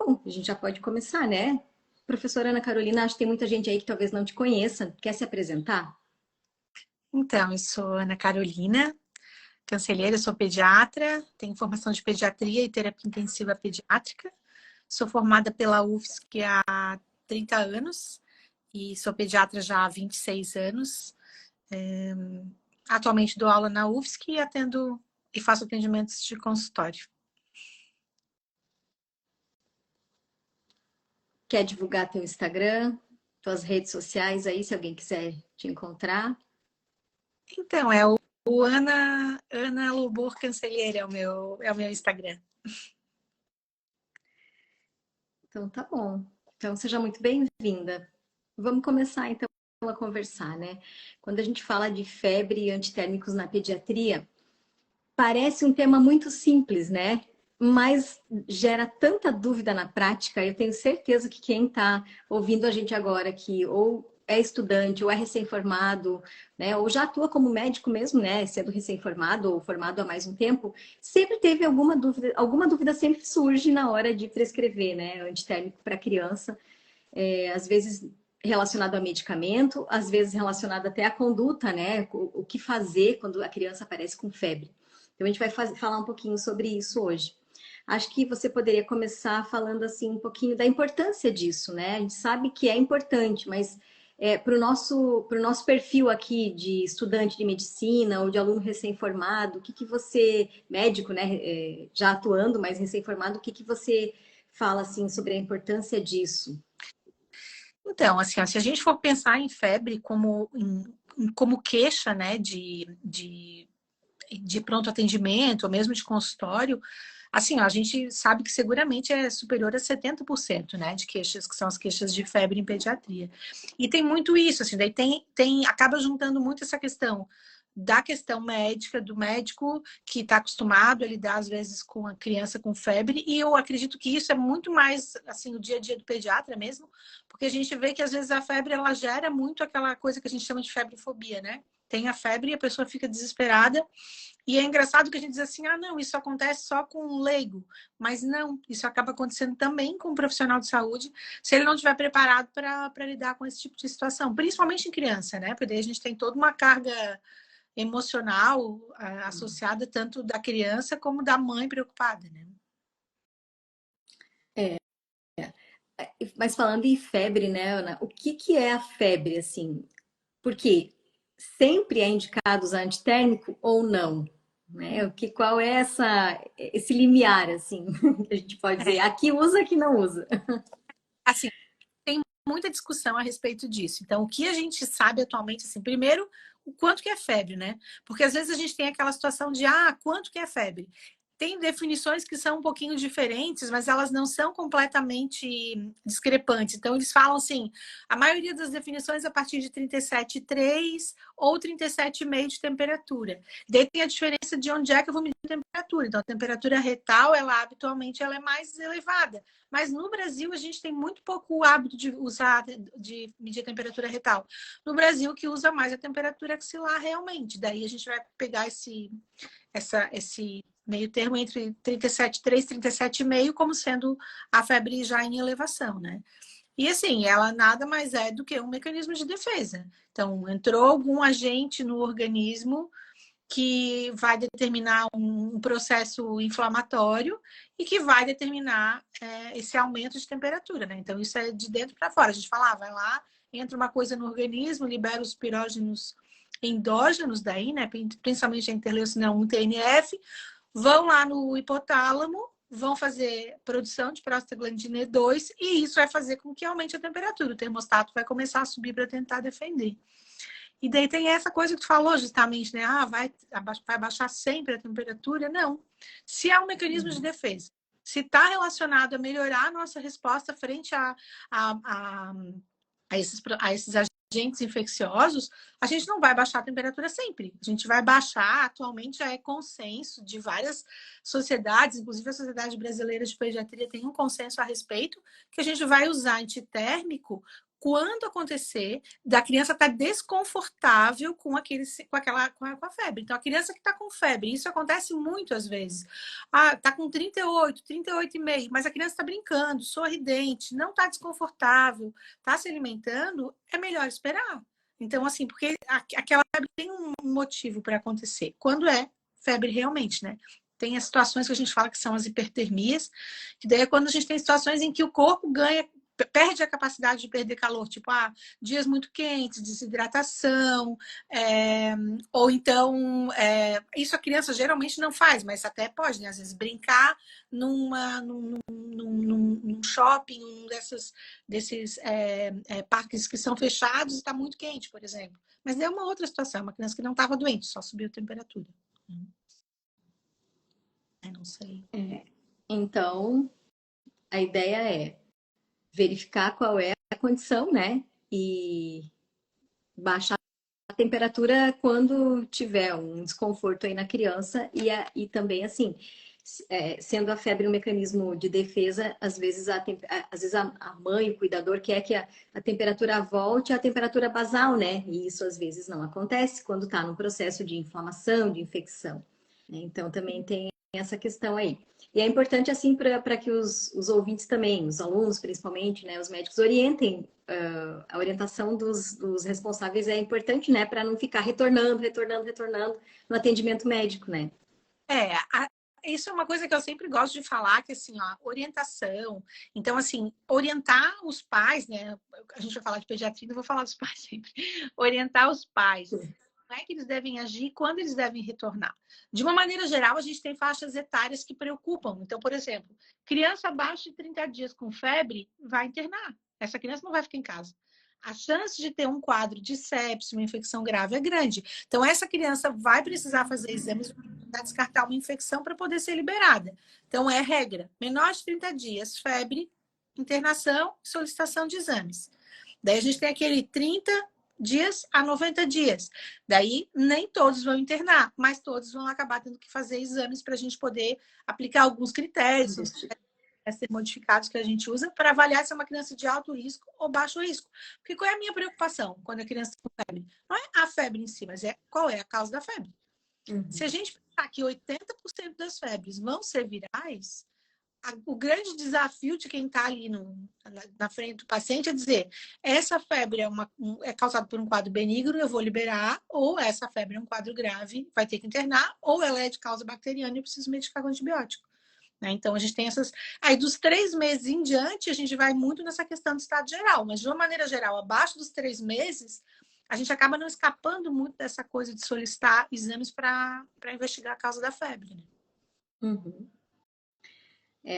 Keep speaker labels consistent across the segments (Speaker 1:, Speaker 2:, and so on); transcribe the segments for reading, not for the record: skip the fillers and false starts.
Speaker 1: Bom, a gente já pode começar, né? Professora Ana Carolina, acho que tem muita gente aí que talvez não te conheça. Quer se apresentar?
Speaker 2: Então, eu sou Ana Carolina, cancelheira, sou pediatra, tenho formação de pediatria e terapia intensiva pediátrica. Sou formada pela UFSC há 30 anos e sou pediatra já há 26 anos. Atualmente dou aula na UFSC e atendo e faço atendimentos de consultório.
Speaker 1: Quer divulgar teu Instagram, tuas redes sociais aí, se alguém quiser te encontrar?
Speaker 2: Então, é o Ana Lubor Cancelheira, é o meu Instagram.
Speaker 1: Então tá bom. Então seja muito bem-vinda. Vamos começar então a conversar, né? Quando a gente fala de febre e antitérmicos na pediatria, parece um tema muito simples, né? Mas gera tanta dúvida na prática. Eu tenho certeza que quem está ouvindo a gente agora aqui, ou é estudante, ou é recém-formado, né? Ou já atua como médico mesmo, né? Sendo recém-formado ou formado há mais um tempo, sempre teve alguma dúvida sempre surge na hora de prescrever, né? Antitérmico para criança, às vezes relacionado a medicamento, às vezes relacionado até à conduta, né? O que fazer quando a criança aparece com febre. Então a gente vai falar um pouquinho sobre isso hoje. Acho que você poderia começar falando assim um pouquinho da importância disso, né? A gente sabe que é importante, mas para o nosso perfil aqui de estudante de medicina ou de aluno recém-formado, o que que você, médico, né, já atuando, mas recém-formado, o que que você fala assim sobre a importância disso?
Speaker 2: Então, assim, ó, se a gente for pensar em febre como queixa, né, de pronto atendimento, ou mesmo de consultório, assim, ó, a gente sabe que seguramente é superior a 70%, né, de queixas, que são as queixas de febre em pediatria. E tem muito isso, assim, daí acaba juntando muito essa questão da questão médica, do médico que está acostumado a lidar, às vezes, com a criança com febre, e eu acredito que isso é muito mais, assim, o dia a dia do pediatra mesmo, porque a gente vê que, às vezes, a febre, ela gera muito aquela coisa que a gente chama de febrefobia, né? Tem a febre e a pessoa fica desesperada. E é engraçado que a gente diz assim, ah, não, isso acontece só com um leigo. Mas não, isso acaba acontecendo também com um profissional de saúde, se ele não estiver preparado para lidar com esse tipo de situação. Principalmente em criança, né? Porque daí a gente tem toda uma carga emocional associada tanto da criança como da mãe preocupada, né?
Speaker 1: Mas falando em febre, né, Ana? O que que é a febre, assim? Porque sempre é indicado usar antitérmico ou não? Né? Qual é esse limiar, assim, que a gente pode dizer?
Speaker 2: É,
Speaker 1: Aqui usa, aqui não usa.
Speaker 2: assim, tem muita discussão a respeito disso. Então, o que a gente sabe atualmente, assim, primeiro, o quanto que é febre, né? Porque às vezes a gente tem aquela situação de, ah, quanto que é febre? Tem definições que são um pouquinho diferentes, mas elas não são completamente discrepantes. Então, eles falam assim, a maioria das definições é a partir de 37,3 ou 37,5 de temperatura. Daí tem a diferença de onde é que eu vou medir a temperatura. Então, a temperatura retal, ela habitualmente ela é mais elevada. Mas no Brasil, a gente tem muito pouco hábito de usar, de medir a temperatura retal. No Brasil, que usa mais a temperatura axilar realmente. Daí a gente vai pegar esse meio termo entre 37,3 e 37,5 como sendo a febre já em elevação, né? E assim, ela nada mais é do que um mecanismo de defesa. Então, entrou algum agente no organismo que vai determinar um processo inflamatório e que vai determinar esse aumento de temperatura, né? Então, isso é de dentro para fora. A gente fala, vai lá, entra uma coisa no organismo, libera os pirógenos endógenos daí, né? Principalmente a interleucina 1 TNF, vão lá no hipotálamo, vão fazer produção de prostaglandina E2 e isso vai fazer com que aumente a temperatura. O termostato vai começar a subir para tentar defender. E daí tem essa coisa que tu falou justamente, né? Ah, vai baixar sempre a temperatura? Não. Se é um mecanismo de defesa, se está relacionado a melhorar a nossa resposta frente a, a, a esses agentes infecciosos, a gente não vai baixar a temperatura sempre. A gente vai baixar, atualmente já é consenso de várias sociedades, inclusive a Sociedade Brasileira de Pediatria tem um consenso a respeito, que a gente vai usar antitérmico quando acontecer, da criança estar desconfortável com a febre. Então, a criança que está com febre, isso acontece muito às vezes. Ah, está com 38,5, mas a criança está brincando, sorridente, não está desconfortável, está se alimentando, é melhor esperar. Então, assim, porque aquela febre tem um motivo para acontecer. Quando é febre realmente, né? Tem as situações que a gente fala que são as hipertermias, que daí é quando a gente tem situações em que o corpo perde a capacidade de perder calor, tipo, dias muito quentes, desidratação, ou então, isso a criança geralmente não faz, mas até pode, né? Às vezes brincar num shopping, desses parques que são fechados e está muito quente, por exemplo. Mas é uma outra situação, uma criança que não estava doente, só subiu a temperatura. Não sei.
Speaker 1: Então, a ideia é verificar qual é a condição, né? E baixar a temperatura quando tiver um desconforto aí na criança e também, assim, sendo a febre um mecanismo de defesa, às vezes a mãe, o cuidador, quer que a temperatura volte à temperatura basal, né? E isso às vezes não acontece quando está num processo de inflamação, de infecção. Então também tem essa questão aí. E é importante, assim, para que os ouvintes também, os alunos principalmente, né, os médicos, orientem. A orientação dos responsáveis é importante, né, para não ficar retornando no atendimento médico, né?
Speaker 2: Isso é uma coisa que eu sempre gosto de falar, que assim, ó, orientação. Então, assim, orientar os pais, né? A gente vai falar de pediatria, eu vou falar dos pais sempre. Orientar os pais. Como é que eles devem agir, quando eles devem retornar. De uma maneira geral, a gente tem faixas etárias que preocupam. Então, por exemplo, criança abaixo de 30 dias com febre, vai internar. Essa criança não vai ficar em casa. A chance de ter um quadro de sepsis, uma infecção grave, é grande. Então, essa criança vai precisar fazer exames para descartar uma infecção para poder ser liberada. Então, é regra. Menor de 30 dias, febre, internação, solicitação de exames. Daí a gente tem aquele 30 dias a 90 dias. Daí nem todos vão internar, mas todos vão acabar tendo que fazer exames para a gente poder aplicar alguns critérios a ser modificados que a gente usa para avaliar se é uma criança de alto risco ou baixo risco. Porque qual é a minha preocupação quando a criança tem febre? Não é a febre em si, mas qual é a causa da febre. Se a gente pensar que 80% das febres vão ser virais, o grande desafio de quem está ali na frente do paciente é dizer: essa febre é causada por um quadro benigno, eu vou liberar, ou essa febre é um quadro grave, vai ter que internar, ou ela é de causa bacteriana e eu preciso medicar com antibiótico. Né? Então, a gente tem essas. Aí, dos 3 meses em diante, a gente vai muito nessa questão do estado geral, mas de uma maneira geral, abaixo dos 3 meses, a gente acaba não escapando muito dessa coisa de solicitar exames para investigar a causa da febre. Né?
Speaker 1: Uhum.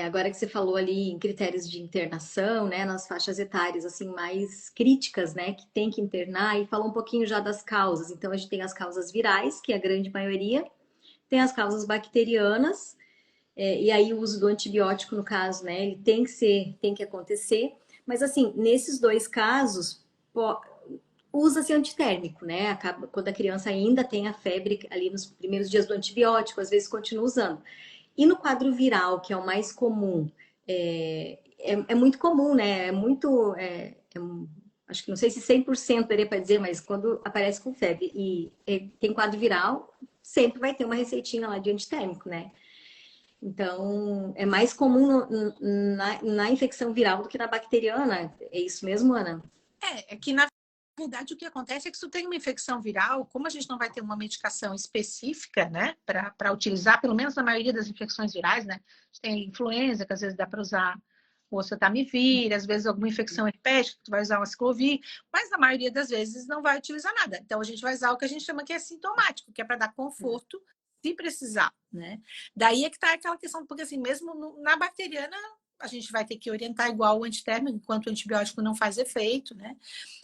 Speaker 1: Agora que você falou ali em critérios de internação, né, nas faixas etárias assim mais críticas, né, que tem que internar, e falou um pouquinho já das causas. Então a gente tem as causas virais, que é a grande maioria, tem as causas bacterianas, e aí o uso do antibiótico no caso, né, ele tem que acontecer. Mas assim, nesses dois casos, usa-se antitérmico, né? Acaba quando a criança ainda tem a febre ali nos primeiros dias do antibiótico, às vezes continua usando. E no quadro viral, que é o mais comum, é muito comum, né? Acho que não sei se 100% daria para dizer, mas quando aparece com febre e tem quadro viral, sempre vai ter uma receitinha lá de antitérmico, né? Então, é mais comum na infecção viral do que na bacteriana. É isso mesmo, Ana?
Speaker 2: É que na verdade o que acontece é que se tu tem uma infecção viral, como a gente não vai ter uma medicação específica, né, para utilizar, pelo menos na maioria das infecções virais, né, a gente tem influenza, que às vezes dá para usar o oseltamivir, às vezes alguma infecção herpética, tu vai usar um aciclovir, mas na maioria das vezes não vai utilizar nada. Então a gente vai usar o que a gente chama que é sintomático, que é para dar conforto se precisar, né? Daí é que tá aquela questão, porque assim, mesmo na bacteriana, a gente vai ter que orientar igual o antitérmico, enquanto o antibiótico não faz efeito, né?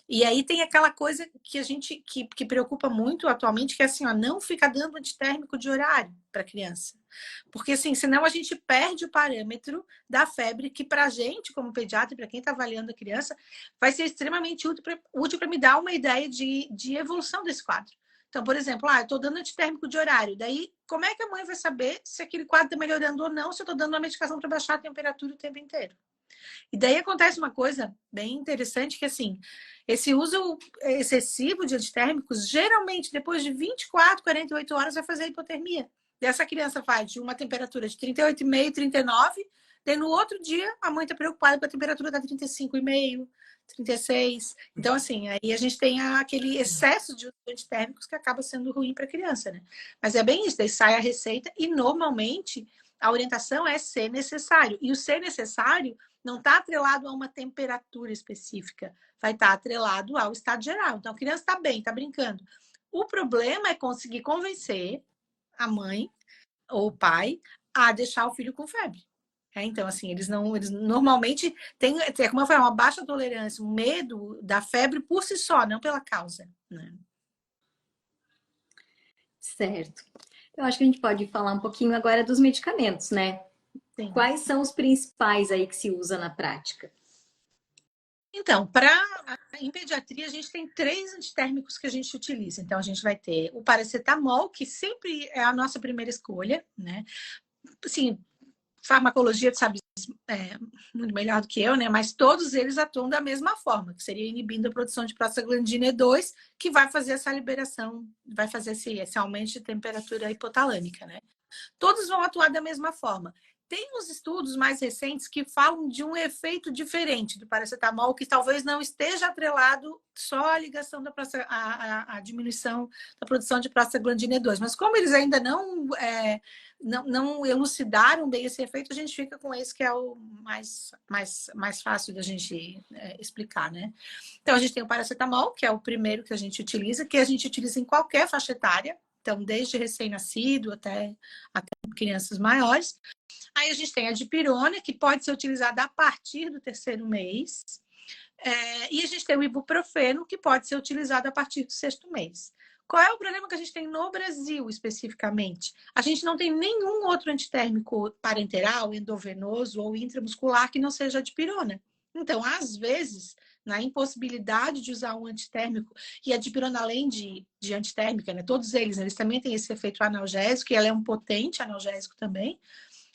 Speaker 2: E aí tem aquela coisa que a gente que preocupa muito atualmente, que é assim, ó, não fica dando antitérmico de horário para criança. Porque assim, senão a gente perde o parâmetro da febre, que para a gente, como pediatra, para quem está avaliando a criança, vai ser extremamente útil para me dar uma ideia de evolução desse quadro. Então, por exemplo, eu estou dando antitérmico de horário. Daí, como é que a mãe vai saber se aquele quadro está melhorando ou não, se eu estou dando uma medicação para baixar a temperatura o tempo inteiro? E daí acontece uma coisa bem interessante, que assim, esse uso excessivo de antitérmicos, geralmente depois de 24, 48 horas vai fazer hipotermia. E essa criança faz de uma temperatura de 38,5, 39, daí no outro dia a mãe está preocupada com a temperatura da 35,5, 36. Então, assim, aí a gente tem aquele excesso de antitérmicos que acaba sendo ruim para a criança, né? Mas é bem isso, daí sai a receita e normalmente a orientação é ser necessário. E o ser necessário não está atrelado a uma temperatura específica, vai estar atrelado ao estado geral. Então, a criança está bem, está brincando. O problema é conseguir convencer a mãe ou o pai a deixar o filho com febre. Então, assim, eles normalmente têm, como eu falei, uma baixa tolerância, um medo da febre por si só, não pela causa, né?
Speaker 1: Certo. Eu acho que a gente pode falar um pouquinho agora dos medicamentos, né?
Speaker 2: Sim.
Speaker 1: Quais são os principais aí que se usa na prática?
Speaker 2: Então, em pediatria, a gente tem 3 antitérmicos que a gente utiliza. Então, a gente vai ter o paracetamol, que sempre é a nossa primeira escolha, né? Assim, farmacologia, tu sabe, muito melhor do que eu, né? Mas todos eles atuam da mesma forma, que seria inibindo a produção de prostaglandina E2, que vai fazer essa liberação, vai fazer esse aumento de temperatura hipotalâmica, né? Todos vão atuar da mesma forma. Tem uns estudos mais recentes que falam de um efeito diferente do paracetamol, que talvez não esteja atrelado só à ligação da à diminuição da produção de prostaglandina E2. Mas como eles ainda não elucidaram bem esse efeito, a gente fica com esse que é o mais fácil da gente explicar, né? Então, a gente tem o paracetamol, que é o primeiro que a gente utiliza em qualquer faixa etária. Então, desde recém-nascido até crianças maiores. Aí a gente tem a dipirona, que pode ser utilizada a partir do 3º mês. E a gente tem o ibuprofeno, que pode ser utilizado a partir do 6º mês. Qual é o problema que a gente tem no Brasil, especificamente? A gente não tem nenhum outro antitérmico parenteral, endovenoso ou intramuscular que não seja a dipirona. Então, às vezes, na impossibilidade de usar um antitérmico, e a dipirona, além de antitérmica, né, todos eles também têm esse efeito analgésico, e ela é um potente analgésico também.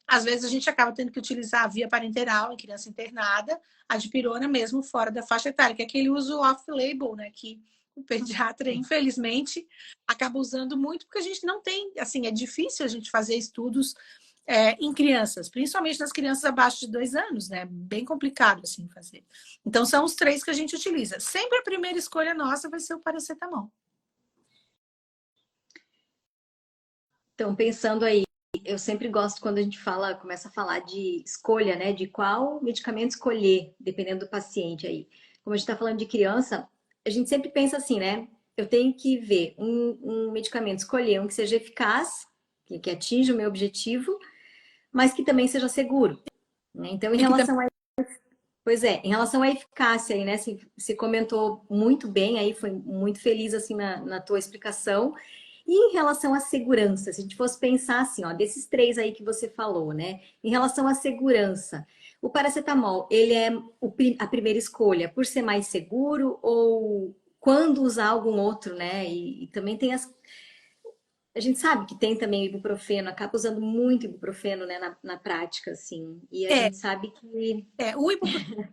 Speaker 2: Às vezes, a gente acaba tendo que utilizar a via parenteral em criança internada, a dipirona mesmo fora da faixa etária, que é aquele uso off-label, né, que o pediatra, infelizmente, acaba usando muito, porque a gente não tem, assim, é difícil a gente fazer estudos em crianças, principalmente nas crianças abaixo de 2 anos, né? Bem complicado, assim, fazer. Então, são os 3 que a gente utiliza. Sempre a primeira escolha nossa vai ser o paracetamol.
Speaker 1: Então, pensando aí, eu sempre gosto quando a gente começa a falar de escolha, né? De qual medicamento escolher, dependendo do paciente aí. Como a gente está falando de criança, a gente sempre pensa assim, né? Eu tenho que ver um medicamento, escolher um que seja eficaz, que atinja o meu objetivo, mas que também seja seguro, né? Então, em relação a Pois é, em relação à eficácia aí, né? Você comentou muito bem aí, foi muito feliz assim na tua explicação. E em relação à segurança, se a gente fosse pensar assim, ó, desses 3 aí que você falou, né? Em relação à segurança, o paracetamol, ele é a primeira escolha por ser mais seguro ou quando usar algum outro, né? E também tem a gente sabe que tem também ibuprofeno, acaba usando muito ibuprofeno, né, na prática, assim. E a gente sabe que
Speaker 2: O ibuprofeno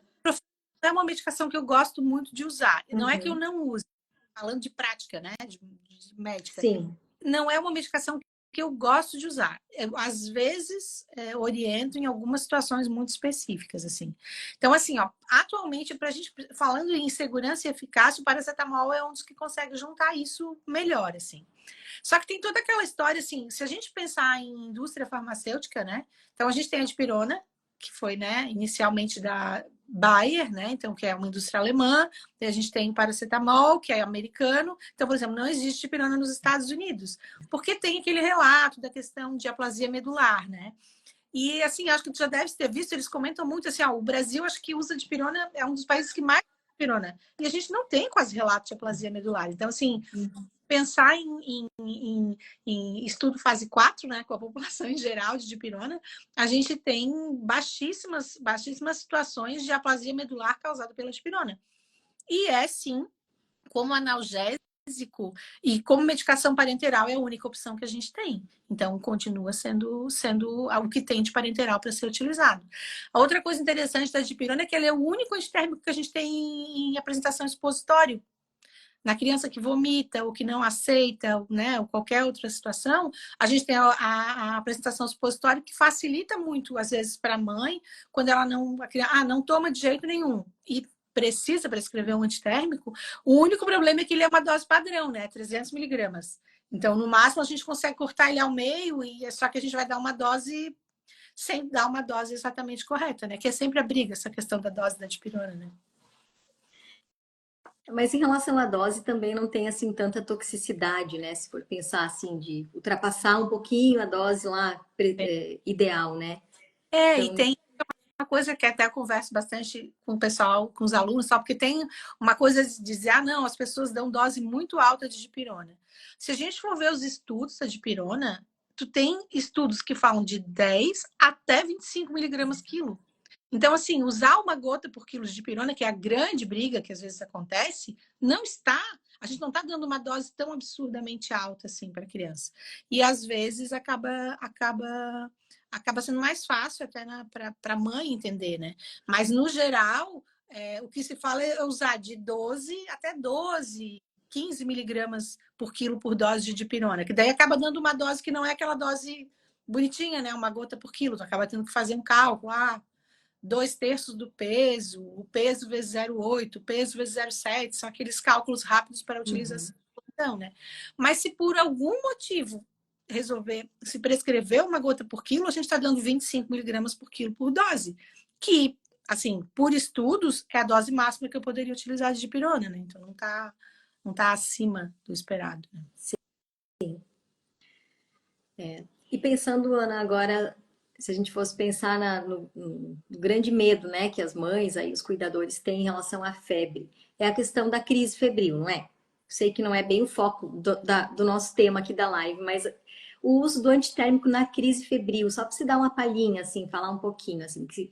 Speaker 2: é uma medicação que eu gosto muito de usar. Não é que eu
Speaker 1: Uhum.
Speaker 2: não use, falando de prática, né, de médica.
Speaker 1: Sim.
Speaker 2: Não é uma medicação que eu gosto de usar. Eu, às vezes, oriento em algumas situações muito específicas, assim. Então, assim, ó, atualmente, para a gente, falando em segurança e eficácia, o paracetamol é um dos que consegue juntar isso melhor, assim. Só que tem toda aquela história, assim, se a gente pensar em indústria farmacêutica, né? Então, a gente tem a dipirona, que foi, né, inicialmente da Bayer, né? Então, que é uma indústria alemã. E a gente tem paracetamol, que é americano. Então, por exemplo, não existe dipirona nos Estados Unidos, porque tem aquele relato da questão de aplasia medular, né? E, assim, acho que tu já deve ter visto, eles comentam muito assim, ó, o Brasil, acho que usa dipirona, é um dos países que mais usa dipirona. E a gente não tem quase relato de aplasia medular. Então, assim, pensar em estudo fase 4, né, com a população em geral de dipirona, a gente tem baixíssimas situações de aplasia medular causada pela dipirona. E sim, como analgésico, e como medicação parenteral é a única opção que a gente tem. Então, continua sendo algo que tem de parenteral para ser utilizado. A outra coisa interessante da dipirona é que ela é o único antitérmico que a gente tem em apresentação expositório. Na criança que vomita ou que não aceita, né, ou qualquer outra situação, a gente tem a apresentação supositória que facilita muito, às vezes, para a mãe, quando ela não toma de jeito nenhum e precisa prescrever um antitérmico. O único problema é que ele é uma dose padrão, né, 300 miligramas. Então, no máximo, a gente consegue cortar ele ao meio, e é só que a gente vai dar uma dose sem dar uma dose exatamente correta, né? Que é sempre a briga, essa questão da dose da dipirona, né?
Speaker 1: Mas em relação à dose também não tem assim tanta toxicidade, né? Se for pensar assim de ultrapassar um pouquinho a dose lá ideal, né?
Speaker 2: E
Speaker 1: Então,
Speaker 2: tem uma coisa que até eu converso bastante com o pessoal, com os alunos, só porque tem uma coisa de dizer, não, as pessoas dão dose muito alta de dipirona. Se a gente for ver os estudos da dipirona, tu tem estudos que falam de 10 até 25 miligramas quilo. Então, assim, usar uma gota por quilo de dipirona, que é a grande briga que às vezes acontece, a gente não está dando uma dose tão absurdamente alta assim para a criança. E às vezes acaba sendo mais fácil até para a mãe entender, né? Mas no geral, o que se fala é usar de 12 até 12, 15 miligramas por quilo por dose de dipirona, que daí acaba dando uma dose que não é aquela dose bonitinha, né? Uma gota por quilo, tu acaba tendo que fazer um cálculo, 2/3 do peso, o peso vezes 0,8, o peso vezes 0,7, são aqueles cálculos rápidos para a utilização. Então, né? Mas se por algum motivo resolver se prescrever uma gota por quilo, a gente está dando 25 miligramas por quilo por dose, que, assim, por estudos, é a dose máxima que eu poderia utilizar de dipirona, né? Então não tá acima do esperado. Né?
Speaker 1: e pensando, Ana, agora, se a gente fosse pensar no grande medo, né, que as mães, aí, os cuidadores têm em relação à febre, é a questão da crise febril, não é? Sei que não é bem o foco do nosso tema aqui da live, mas o uso do antitérmico na crise febril, só para você dar uma palhinha, assim, falar um pouquinho, assim, que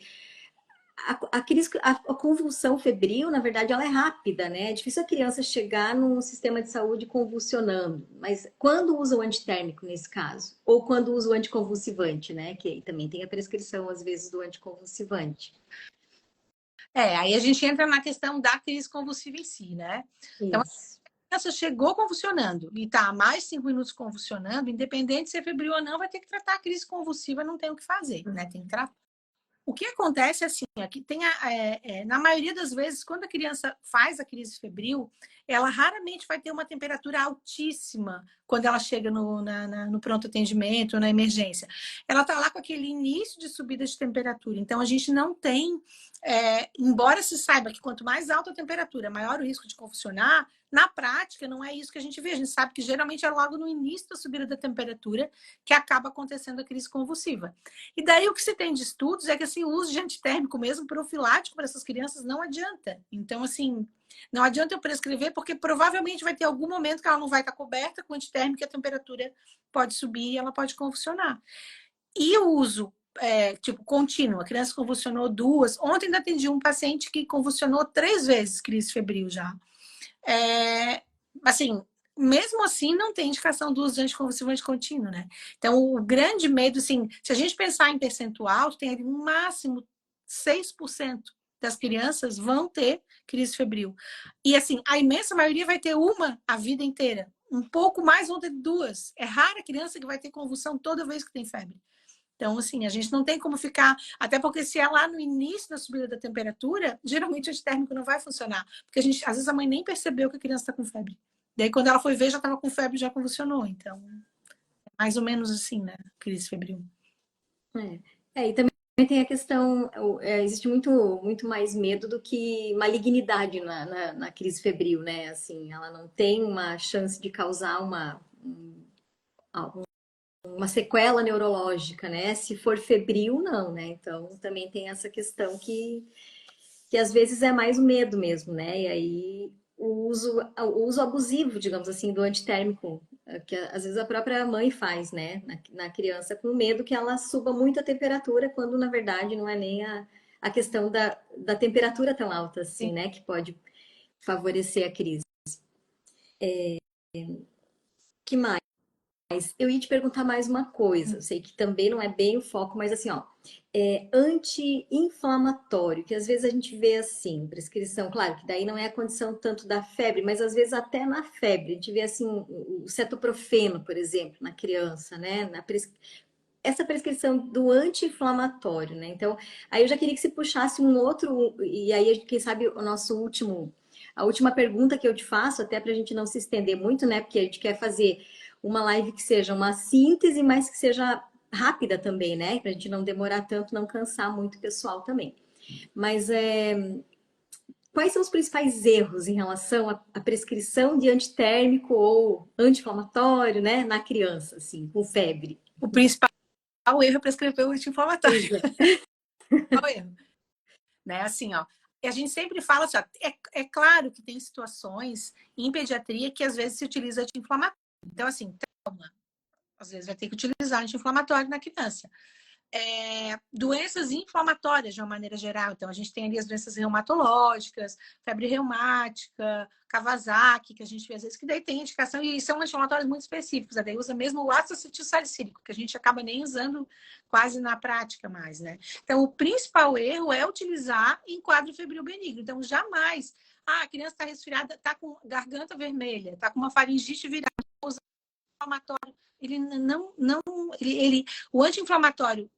Speaker 1: a convulsão febril, na verdade, ela é rápida, né? É difícil a criança chegar num sistema de saúde convulsionando. Mas quando usa o antitérmico nesse caso? Ou quando usa o anticonvulsivante, né? Que aí também tem a prescrição, às vezes, do anticonvulsivante.
Speaker 2: Aí a gente entra na questão da crise convulsiva em si, né? Então,
Speaker 1: Isso.
Speaker 2: a criança chegou convulsionando e está há mais de 5 minutos convulsionando, independente se é febril ou não, vai ter que tratar a crise convulsiva, não tem o que fazer, né? Tem que tratar. O que acontece assim, aqui tem na maioria das vezes, quando a criança faz a crise febril, ela raramente vai ter uma temperatura altíssima quando ela chega no pronto atendimento, na emergência. Ela está lá com aquele início de subida de temperatura. Então, a gente não tem, embora se saiba que quanto mais alta a temperatura, maior o risco de convulsionar, na prática, não é isso que a gente vê. A gente sabe que geralmente é logo no início da subida da temperatura que acaba acontecendo a crise convulsiva. E daí o que se tem de estudos é que assim, o uso de antitérmico mesmo profilático para essas crianças não adianta. Então, assim, não adianta eu prescrever, porque provavelmente vai ter algum momento que ela não vai estar coberta com antitérmico e a temperatura pode subir e ela pode convulsionar. E o uso tipo, contínuo, a criança convulsionou 2. Ontem ainda atendi um paciente que convulsionou 3 vezes crise febril já. Assim, mesmo assim, não tem indicação do uso de anticonvulsivante contínuo, né? Então, o grande medo, assim, se a gente pensar em percentual, tem ali no máximo 6% das crianças vão ter crise febril. E, assim, a imensa maioria vai ter uma a vida inteira. Um pouco mais vão ter 2. É rara a criança que vai ter convulsão toda vez que tem febre. Então, assim, a gente não tem como ficar. Até porque, se é lá no início da subida da temperatura, geralmente o antitérmico não vai funcionar. Porque às vezes a mãe nem percebeu que a criança está com febre. Daí, quando ela foi ver, já estava com febre e já convulsionou. Então, é mais ou menos assim, né? Crise febril.
Speaker 1: E também tem a questão, existe muito, muito mais medo do que malignidade na crise febril, né? Assim, ela não tem uma chance de causar uma sequela neurológica, né? Se for febril, não, né? Então, também tem essa questão que às vezes é mais o medo mesmo, né? E aí o uso abusivo, digamos assim, do antitérmico, que às vezes a própria mãe faz, né? Na criança, com medo que ela suba muito a temperatura, quando na verdade não é nem a questão da temperatura tão alta assim,
Speaker 2: Sim.
Speaker 1: né? Que pode favorecer a crise. que mais? Eu ia te perguntar mais uma coisa, eu sei que também não é bem o foco, mas assim, ó, anti-inflamatório, que às vezes a gente vê assim, prescrição, claro que daí não é a condição tanto da febre, mas às vezes até na febre, a gente vê assim, o cetoprofeno, por exemplo, na criança, né? Essa prescrição do anti-inflamatório, né? Então, aí eu já queria que você puxasse um outro, e aí, quem sabe, a última pergunta que eu te faço, até para a gente não se estender muito, né? Porque a gente quer fazer uma live que seja uma síntese, mas que seja rápida também, né? Para a gente não demorar tanto, não cansar muito o pessoal também. Mas quais são os principais erros em relação à prescrição de antitérmico ou anti-inflamatório, né? Na criança, assim, com febre?
Speaker 2: O principal erro é prescrever o anti-inflamatório.
Speaker 1: Pois é.
Speaker 2: Qual o erro? Né? Assim, ó, e a gente sempre fala assim, ó, é claro que tem situações em pediatria que às vezes se utiliza anti-inflamatório. Então, assim, trauma, às vezes vai ter que utilizar anti-inflamatório na criança. Doenças inflamatórias de uma maneira geral. Então, a gente tem ali as doenças reumatológicas, febre reumática, Kawasaki, que a gente vê às vezes, que daí tem indicação, e são anti-inflamatórios muito específicos. Daí usa mesmo o ácido acetilsalicílico, que a gente acaba nem usando quase na prática mais, né? Então, o principal erro é utilizar em quadro febril benigno. Então, jamais, a criança está resfriada, está com garganta vermelha, está com uma faringite virada, inflamatório, o anti-inflamatório,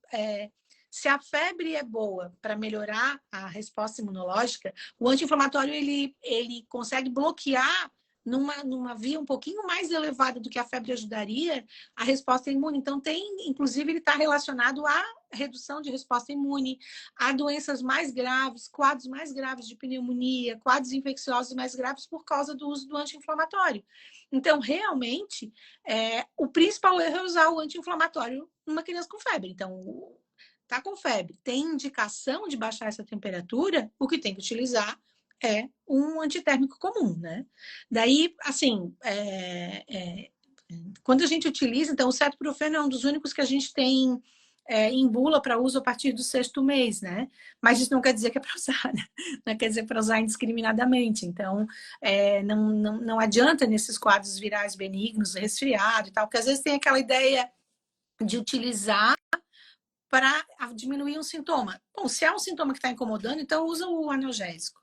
Speaker 2: se a febre é boa para melhorar a resposta imunológica, o anti-inflamatório ele consegue bloquear numa via um pouquinho mais elevada do que a febre ajudaria a resposta imune. Então, inclusive, ele está relacionado à redução de resposta imune, a doenças mais graves, quadros mais graves de pneumonia, quadros infecciosos mais graves por causa do uso do anti-inflamatório. Então, realmente, o principal erro é usar o anti-inflamatório numa criança com febre. Então, tá com febre, tem indicação de baixar essa temperatura, o que tem que utilizar é um antitérmico comum, né? Daí, assim, quando a gente utiliza, então, o cetoprofeno é um dos únicos que a gente tem em bula para uso a partir do 6º mês, né? Mas isso não quer dizer que é para usar, né? Não quer dizer para usar indiscriminadamente. Então, não adianta nesses quadros virais benignos, resfriado e tal, porque às vezes tem aquela ideia de utilizar para diminuir um sintoma. Bom, se é um sintoma que está incomodando, então usa o analgésico.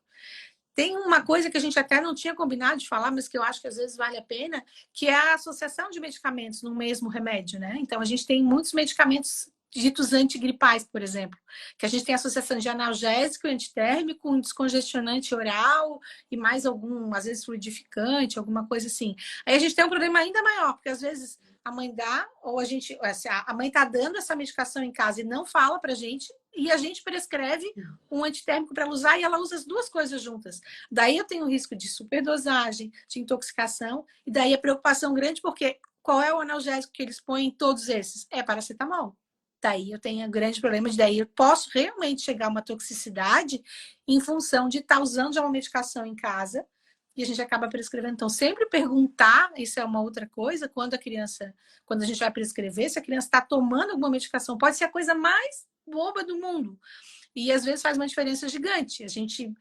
Speaker 2: Tem uma coisa que a gente até não tinha combinado de falar, mas que eu acho que às vezes vale a pena, que é a associação de medicamentos no mesmo remédio, né? Então, a gente tem muitos medicamentos ditos antigripais, por exemplo, que a gente tem associação de analgésico, antitérmico, um descongestionante oral e mais algum, às vezes, fluidificante, alguma coisa assim. Aí a gente tem um problema ainda maior, porque às vezes a mãe dá, ou a mãe está dando essa medicação em casa e não fala pra gente, e a gente prescreve um antitérmico para ela usar e ela usa as duas coisas juntas. Daí eu tenho o risco de superdosagem, de intoxicação, e daí a preocupação grande, porque qual é o analgésico que eles põem em todos esses? É paracetamol. Daí eu tenho um grande problema, daí eu posso realmente chegar a uma toxicidade em função de estar usando já uma medicação em casa e a gente acaba prescrevendo. Então, sempre perguntar, isso é uma outra coisa, quando a gente vai prescrever, se a criança está tomando alguma medicação, pode ser a coisa mais boba do mundo. E às vezes faz uma diferença gigante. A gente,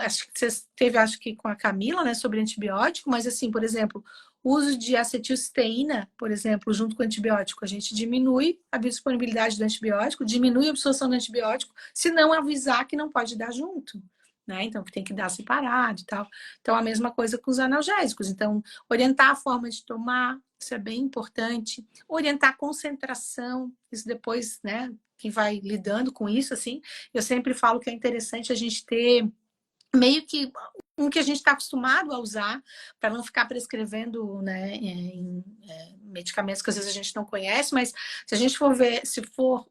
Speaker 2: acho que você teve, acho que com a Camila, né, sobre antibiótico, mas assim, por exemplo, o uso de acetilcisteína, por exemplo, junto com o antibiótico, a gente diminui a biodisponibilidade do antibiótico, diminui a absorção do antibiótico, se não avisar que não pode dar junto. Né? Então, que tem que dar separado e tal. Então, a mesma coisa com os analgésicos. Então, orientar a forma de tomar, isso é bem importante. Orientar a concentração, isso depois, né, quem vai lidando com isso, assim, eu sempre falo que é interessante a gente ter meio que um que a gente está acostumado a usar, para não ficar prescrevendo, né, em medicamentos que às vezes a gente não conhece, mas se a gente for ver, se for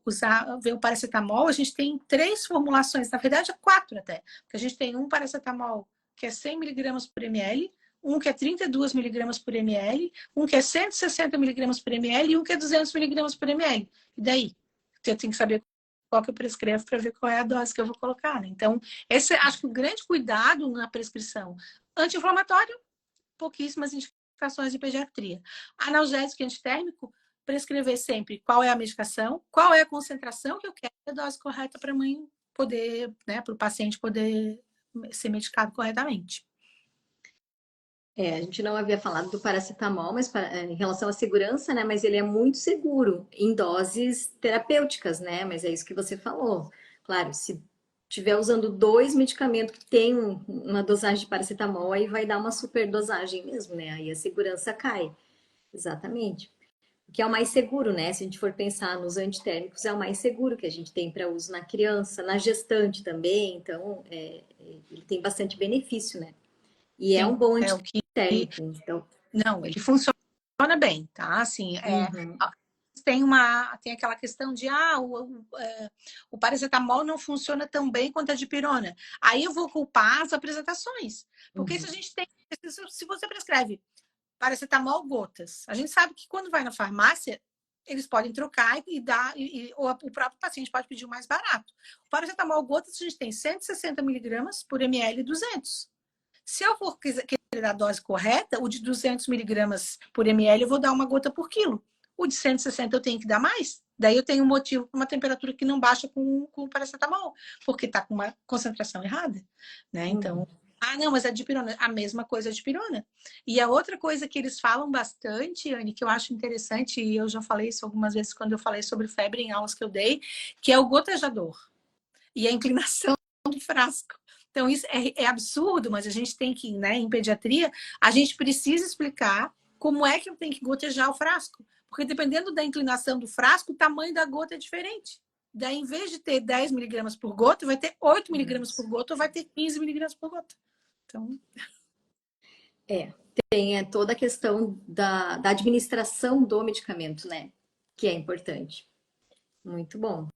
Speaker 2: ver o paracetamol, a gente tem 3 formulações, na verdade 4 até, porque a gente tem um paracetamol que é 100 miligramas por ml, um que é 32 miligramas por ml, um que é 160 miligramas por ml e um que é 200 miligramas por ml. E daí? Eu tenho que saber qual que eu prescrevo para ver qual é a dose que eu vou colocar, né? Então, esse acho que o grande cuidado na prescrição. Anti-inflamatório, pouquíssimas indicações de pediatria. Analgésico e antitérmico, prescrever sempre qual é a medicação, qual é a concentração que eu quero e a dose correta para a mãe poder, né, para o paciente poder ser medicado corretamente.
Speaker 1: A gente não havia falado do paracetamol, mas em relação à segurança, né? Mas ele é muito seguro em doses terapêuticas, né? Mas é isso que você falou. Claro, se estiver usando dois medicamentos que tem uma dosagem de paracetamol, aí vai dar uma superdosagem mesmo, né? Aí a segurança cai. Exatamente. O que é o mais seguro, né? Se a gente for pensar nos antitérmicos, é o mais seguro que a gente tem para uso na criança, na gestante também. Então, ele tem bastante benefício, né? E é um
Speaker 2: Sim,
Speaker 1: bom
Speaker 2: é o que...
Speaker 1: antitérmico. Então,
Speaker 2: Não, ele funciona bem, tá? Assim,
Speaker 1: uhum,
Speaker 2: tem aquela questão de o paracetamol não funciona tão bem quanto a dipirona. Aí eu vou culpar as apresentações. Porque se a
Speaker 1: uhum,
Speaker 2: gente tem. Se você prescreve paracetamol gotas, a gente sabe que quando vai na farmácia, eles podem trocar e dar, ou o próprio paciente pode pedir o mais barato. O paracetamol gotas, a gente tem 160 miligramas por ml e 200. Se eu for querer dar a dose correta, o de 200 miligramas por ml eu vou dar uma gota por quilo. O de 160 eu tenho que dar mais. Daí eu tenho um motivo para uma temperatura que não baixa com o paracetamol, porque está com uma concentração errada, né?
Speaker 1: uhum.
Speaker 2: Então, não, mas a dipirona, a mesma coisa a dipirona. E a outra coisa que eles falam bastante, Anne, que eu acho interessante, e eu já falei isso algumas vezes quando eu falei sobre febre em aulas que eu dei, que é o gotejador e a inclinação do frasco. Então, isso é absurdo, mas a gente tem que, né, em pediatria, a gente precisa explicar como é que eu tenho que gotejar o frasco. Porque dependendo da inclinação do frasco, o tamanho da gota é diferente. Daí, em vez de ter 10 miligramas por gota, vai ter 8 miligramas por gota ou vai ter 15 miligramas por gota. Então,
Speaker 1: É, tem toda a questão da administração do medicamento, né? Que é importante. Muito bom.